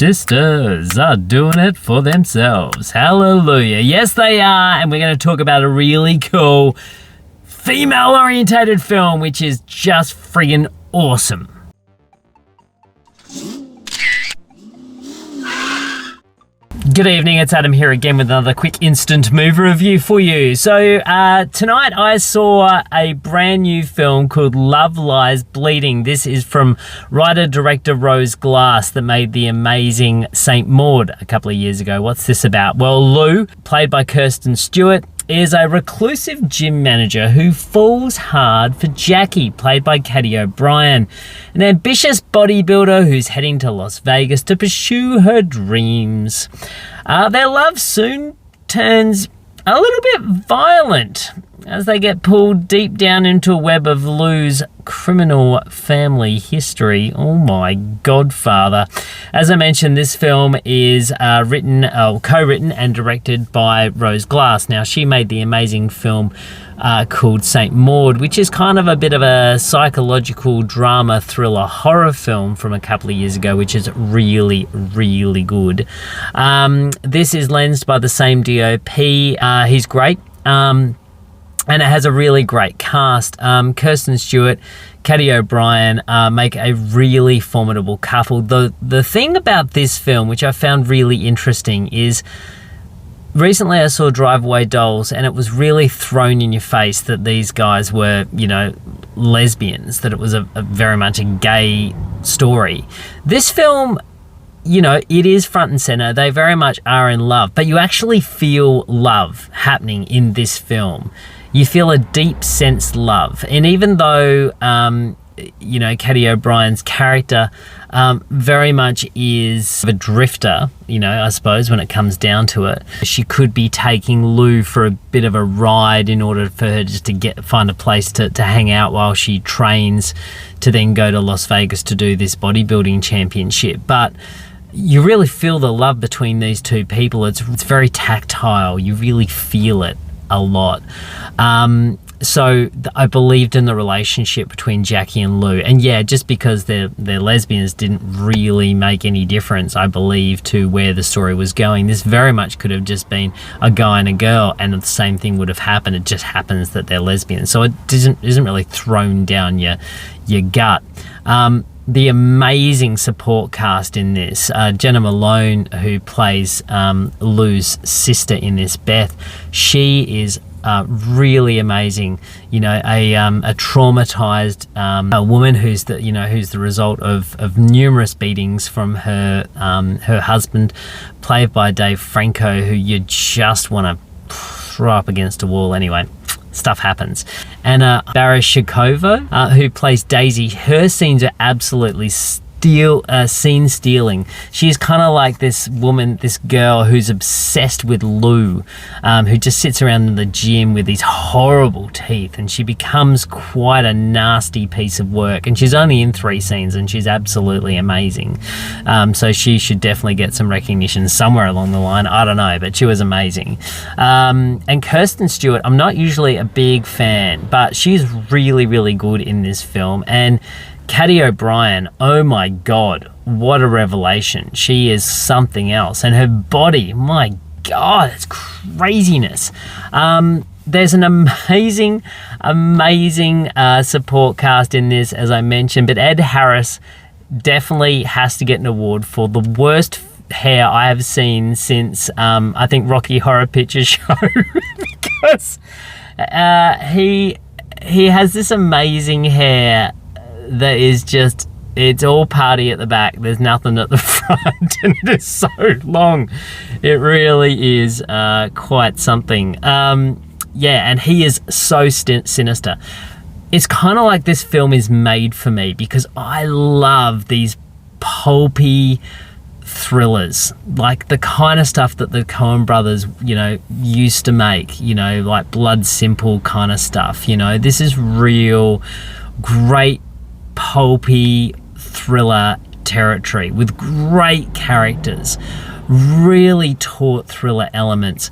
sisters are doing it for themselves. Hallelujah. Yes, they are. And we're going to talk about a really cool female-orientated film, which is just friggin' awesome. Good evening, it's Adam here again with another quick instant movie review for you. So tonight I saw a brand new film called Love Lies Bleeding. This is from writer-director Rose Glass that made the amazing Saint Maud a couple of years ago. What's this about? Well, Lou, played by Kristen Stewart, is a reclusive gym manager who falls hard for Jackie, played by Katy O'Brien, an ambitious bodybuilder who's heading to Las Vegas to pursue her dreams. Their love soon turns a little bit violent as they get pulled deep down into a web of Lou's criminal family history. Oh my godfather. As I mentioned, this film is co-written and directed by Rose Glass. Now, she made the amazing film called Saint Maud, which is kind of a bit of a psychological drama thriller horror film from a couple of years ago, which is really, really good. This is lensed by the same DOP. He's great. And it has a really great cast. Kristen Stewart, Katy O'Brien make a really formidable couple. The thing about this film, which I found really interesting, is recently I saw Drive-Away Dolls, and it was really thrown in your face that these guys were, lesbians, that it was a very much a gay story. This film, it is front and center. They very much are in love, but you actually feel love happening in this film. You feel a deep sense love. And even though, Katy O'Brien's character very much is a drifter, I suppose, when it comes down to it, she could be taking Lou for a bit of a ride in order for her just to find a place to hang out while she trains to then go to Las Vegas to do this bodybuilding championship. But you really feel the love between these two people. It's very tactile. You really feel it a lot. So I believed in the relationship between Jackie and Lou. And yeah, just because they're lesbians didn't really make any difference, I believe, to where the story was going. This very much could have just been a guy and a girl, and the same thing would have happened. It just happens that they're lesbians. So it isn't really thrown down your gut. The amazing support cast in this. Jenna Malone, who plays Lou's sister in this, Beth, she is really amazing. A traumatized woman who's the result of numerous beatings from her husband, played by Dave Franco, who you just want to throw up against a wall. Anyway, stuff happens. And Barashikova, who plays Daisy, her scenes are absolutely scene stealing. She's kind of like this woman, this girl who's obsessed with Lou, who just sits around in the gym with these horrible teeth, and she becomes quite a nasty piece of work. And she's only in 3 scenes, and she's absolutely amazing. So she should definitely get some recognition somewhere along the line. I don't know, but she was amazing. And Kristen Stewart, I'm not usually a big fan, but she's really, really good in this film. And Katy O'Brien, oh my God, what a revelation. She is something else. And her body, my God, it's craziness. There's an amazing support cast in this, as I mentioned, but Ed Harris definitely has to get an award for the worst hair I have seen since, I think, Rocky Horror Picture Show, because he has this amazing hair that is just, it's all party at the back. There's nothing at the front, and it is so long. It really is quite something. And he is so sinister. It's kind of like this film is made for me, because I love these pulpy thrillers, like the kind of stuff that the Coen brothers, used to make, like Blood Simple kind of stuff. This is real great pulpy thriller territory with great characters, really taut thriller elements,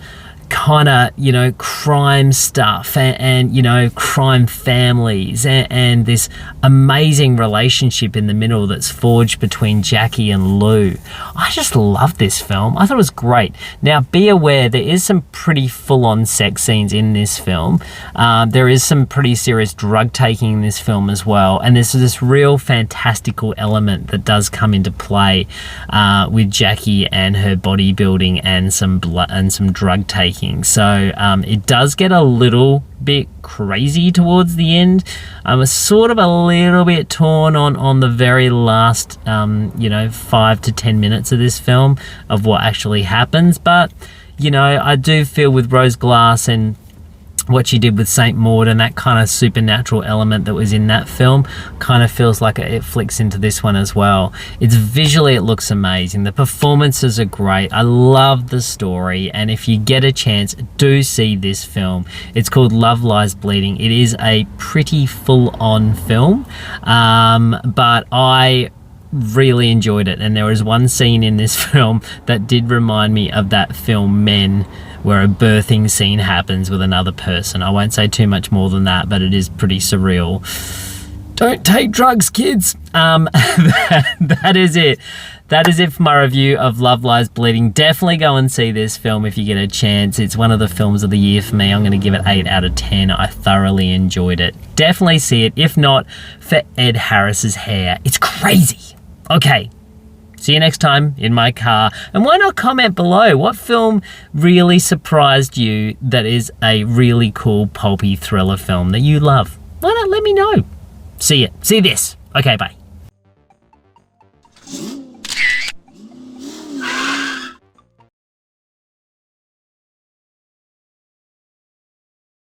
kind of, you know, crime stuff and you know, crime families and this amazing relationship in the middle that's forged between Jackie and Lou. I just love this film. I thought it was great. Now, be aware there is some pretty full-on sex scenes in this film. There is some pretty serious drug taking in this film as well, and there's this real fantastical element that does come into play with Jackie and her bodybuilding and some drug taking. So it does get a little bit crazy towards the end. I was sort of a little bit torn on the very last 5 to 10 minutes of this film of what actually happens, but you know, I do feel with Rose Glass and what she did with Saint Maud and that kind of supernatural element that was in that film kind of feels like it flicks into this one as well. It's visually, it looks amazing. The performances are great. I love the story, and if you get a chance, do see this film. It's called Love Lies Bleeding. It is a pretty full-on film, but I really enjoyed it, and there was one scene in this film that did remind me of that film Men, where a birthing scene happens with another person. I won't say too much more than that, but it is pretty surreal. Don't take drugs, kids. That is it. That is it for my review of Love Lies Bleeding. Definitely go and see this film if you get a chance. It's one of the films of the year for me. I'm going to give it 8 out of 10. I thoroughly enjoyed it. Definitely see it, if not for Ed Harris's hair. It's crazy. Okay. See you next time in my car. And why not comment below what film really surprised you that is a really cool pulpy thriller film that you love? Why not let me know? See you. See this. Okay, bye.